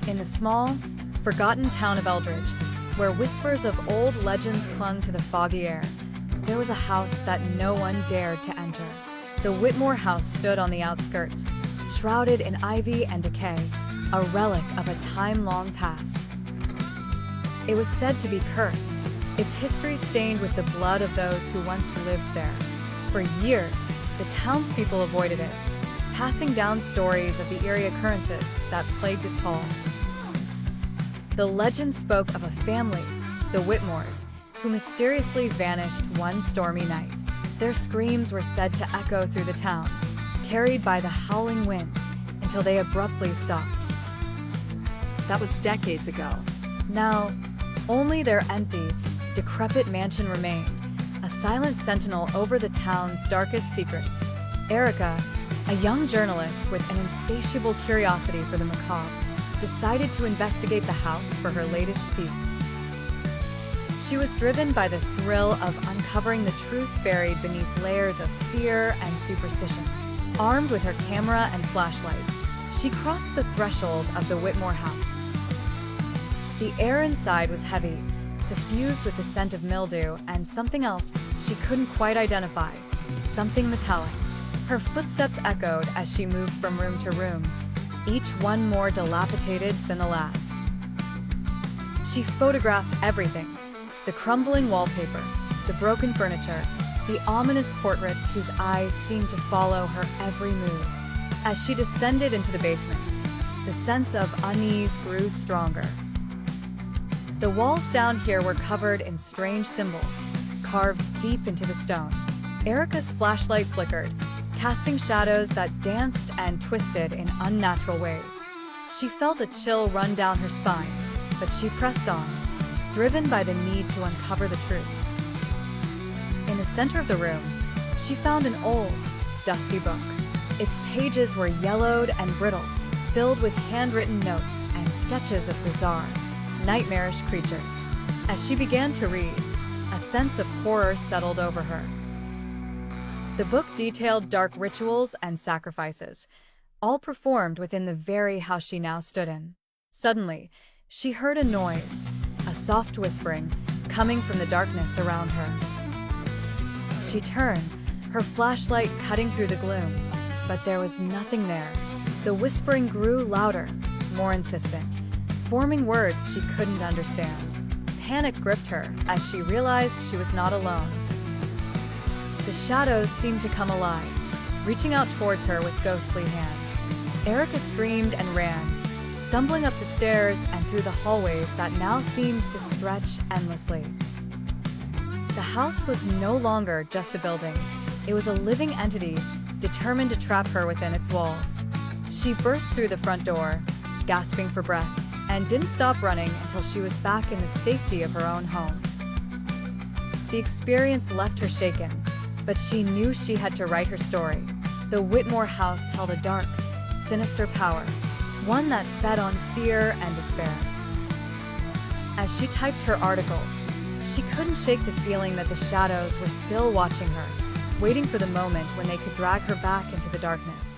In the small, forgotten town of Eldridge, where whispers of old legends clung to the foggy air, there was a house that no one dared to enter. The Whitmore House stood on the outskirts, shrouded in ivy and decay, a relic of a time long past. It was said to be cursed, its history stained with the blood of those who once lived there. For years, the townspeople avoided it, passing down stories of the eerie occurrences that plagued its halls. The legend spoke of a family, the Whitmores, who mysteriously vanished one stormy night. Their screams were said to echo through the town, carried by the howling wind, until they abruptly stopped. That was decades ago. Now, only their empty, decrepit mansion remained, a silent sentinel over the town's darkest secrets. Erica, a young journalist with an insatiable curiosity for the macabre, decided to investigate the house for her latest piece. She was driven by the thrill of uncovering the truth buried beneath layers of fear and superstition. Armed with her camera and flashlight, she crossed the threshold of the Whitmore House. The air inside was heavy, suffused with the scent of mildew and something else she couldn't quite identify, something metallic. Her footsteps echoed as she moved from room to room, each one more dilapidated than the last. She photographed everything: the crumbling wallpaper, the broken furniture, the ominous portraits whose eyes seemed to follow her every move. As she descended into the basement, the sense of unease grew stronger. The walls down here were covered in strange symbols, carved deep into the stone. Erica's flashlight flickered, casting shadows that danced and twisted in unnatural ways. She felt a chill run down her spine, but she pressed on, driven by the need to uncover the truth. In the center of the room, she found an old, dusty book. Its pages were yellowed and brittle, filled with handwritten notes and sketches of bizarre, nightmarish creatures. As she began to read, a sense of horror settled over her. The book detailed dark rituals and sacrifices, all performed within the very house she now stood in. Suddenly, she heard a noise, a soft whispering, coming from the darkness around her. She turned, her flashlight cutting through the gloom, but there was nothing there. The whispering grew louder, more insistent, forming words she couldn't understand. Panic gripped her as she realized she was not alone. The shadows seemed to come alive, reaching out towards her with ghostly hands. Erica screamed and ran, stumbling up the stairs and through the hallways that now seemed to stretch endlessly. The house was no longer just a building. It was a living entity, determined to trap her within its walls. She burst through the front door, gasping for breath, and didn't stop running until she was back in the safety of her own home. The experience left her shaken, but she knew she had to write her story. The Whitmore House held a dark, sinister power, one that fed on fear and despair. As she typed her article, she couldn't shake the feeling that the shadows were still watching her, waiting for the moment when they could drag her back into the darkness.